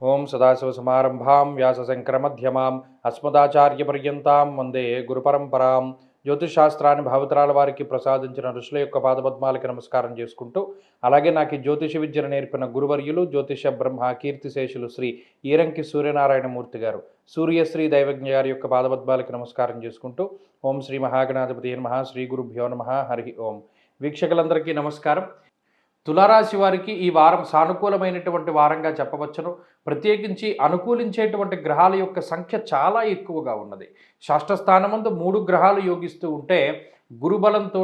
ఓం సదాశివసమారంభాం వ్యాసశంకరమధ్యమాం అస్మదాచార్యపర్యంతాం వందే గురుపరంపరాం. జ్యోతిషశాస్త్రాన్ని భావితరాల వారికి ప్రసాదించిన ఋషుల యొక్క పాదపద్మాలకి నమస్కారం చేసుకుంటూ, అలాగే నాకు ఈ జ్యోతిష విద్యను నేర్పిన గురువర్యులు జ్యోతిష బ్రహ్మ కీర్తిశేషులు శ్రీ ఈరంకి సూర్యనారాయణమూర్తి గారు, సూర్యశ్రీ దైవజ్ఞ గారి యొక్క పాదపద్మాలకి నమస్కారం చేసుకుంటూ, ఓం శ్రీ మహాగణాధిపతి నమః, శ్రీ గురుభ్యో నమః, హరి ఓం. వీక్షకులందరికీ నమస్కారం. తులారాశి వారికి ఈ వారం సానుకూలమైనటువంటి వారంగా చెప్పవచ్చును. ప్రత్యేకించి అనుకూలించేటువంటి గ్రహాల యొక్క సంఖ్య చాలా ఎక్కువగా ఉన్నది. షష్ఠస్థానమందు 3 గ్రహాలు యోగిస్తూ ఉంటే, గురుబలంతో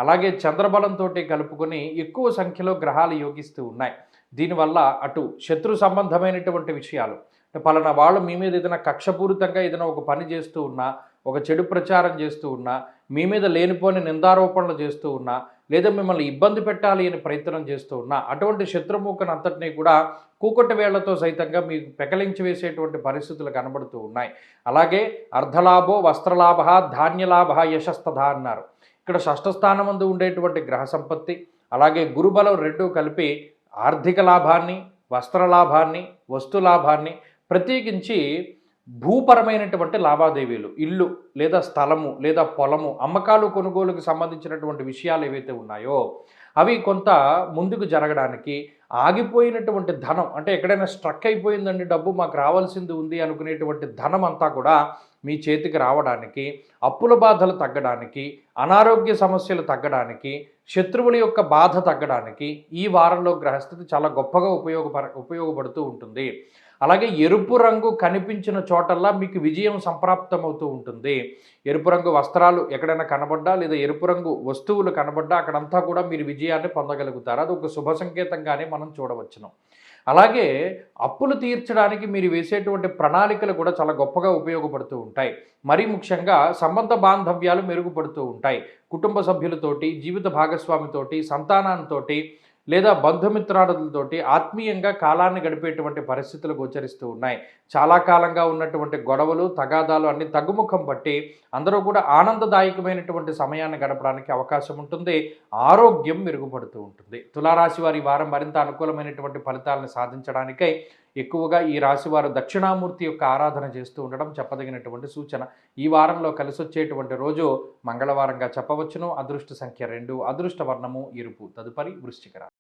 అలాగే చంద్రబలంతో కలుపుకొని ఎక్కువ సంఖ్యలో గ్రహాలు యోగిస్తూ ఉన్నాయి. దీనివల్ల అటు శత్రు సంబంధమైనటువంటి విషయాలు, పలానా వాళ్ళు మీ మీద ఏదైనా కక్షపూరితంగా ఏదైనా ఒక పని చేస్తూ ఉన్నా, ఒక చెడు ప్రచారం చేస్తూ ఉన్నా, మీ మీద లేనిపోని నిందారోపణలు చేస్తూ ఉన్నా, లేదా మిమ్మల్ని ఇబ్బంది పెట్టాలి అని ప్రయత్నం చేస్తూ ఉన్నా, అటువంటి శత్రుముఖను అంతటినీ కూడా కూకటి వేళ్లతో సైతంగా మీకు పెకలించి వేసేటువంటి పరిస్థితులు కనబడుతూ ఉన్నాయి. అలాగే అర్ధలాభో వస్త్రలాభ ధాన్యలాభ యశస్తథ అన్నారు. ఇక్కడ షష్ఠస్థానమందు ఉండేటువంటి గ్రహ సంపత్తి, అలాగే గురుబలం రెండూ కలిపి ఆర్థిక లాభాన్ని, వస్త్రలాభాన్ని, వస్తులాభాన్ని, ప్రత్యేకించి భూపరమైనటువంటి లావాదేవీలు, ఇల్లు లేదా స్థలము లేదా పొలము, అమ్మకాలు కొనుగోలుకు సంబంధించినటువంటి విషయాలు ఏవైతే ఉన్నాయో అవి కొంత ముందుకు జరగడానికి, ఆగిపోయినటువంటి ధనం, అంటే ఎక్కడైనా స్ట్రక్ అయిపోయిందండి డబ్బు మాకు రావాల్సింది ఉంది అనుకునేటువంటి ధనం అంతా కూడా మీ చేతికి రావడానికి, అప్పుల బాధలు తగ్గడానికి, అనారోగ్య సమస్యలు తగ్గడానికి, శత్రువుల యొక్క బాధ తగ్గడానికి ఈ వారంలో గ్రహస్థితి చాలా గొప్పగా ఉపయోగపడుతూ ఉంటుంది. అలాగే ఎరుపు రంగు కనిపించిన చోటల్లా మీకు విజయం సంప్రాప్తమవుతూ ఉంటుంది. ఎరుపు రంగు వస్త్రాలు ఎక్కడైనా కనబడ్డా లేదా ఎరుపు రంగు వస్తువులు కనబడ్డా అక్కడంతా కూడా మీరు విజయాన్ని పొందగలుగుతారు. అది ఒక శుభ సంకేతంగానే మనం చూడవచ్చును. అలాగే అప్పులు తీర్చడానికి మీరు వేసేటువంటి ప్రణాళికలు కూడా చాలా గొప్పగా ఉపయోగపడుతూ ఉంటాయి. మరీ ముఖ్యంగా సంబంధ బాంధవ్యాలు మెరుగుపడుతూ ఉంటాయి. కుటుంబ సభ్యులతోటి, జీవిత భాగస్వామితోటి, సంతానంతోటి లేదా బంధుమిత్రాదులతోటి ఆత్మీయంగా కాలాన్ని గడిపేటువంటి పరిస్థితులు గోచరిస్తూ ఉన్నాయి. చాలా కాలంగా ఉన్నటువంటి గొడవలు, తగాదాలు అన్ని తగ్గుముఖం పట్టి అందరూ కూడా ఆనందదాయకమైనటువంటి సమయాన్ని గడపడానికి అవకాశం ఉంటుంది. ఆరోగ్యం మెరుగుపడుతూ ఉంటుంది. తులారాశి వారి వారం మరింత అనుకూలమైనటువంటి ఫలితాలను సాధించడానికై ఎక్కువగా ఈ రాశివారు దక్షిణామూర్తి యొక్క ఆరాధన చేస్తూ ఉండడం చెప్పదగినటువంటి సూచన. ఈ వారంలో కలిసొచ్చేటువంటి రోజు మంగళవారంగా చెప్పవచ్చును. అదృష్ట సంఖ్య 2, అదృష్ట వర్ణము ఎరుపు. తదుపరి వృశ్చిక రాశి.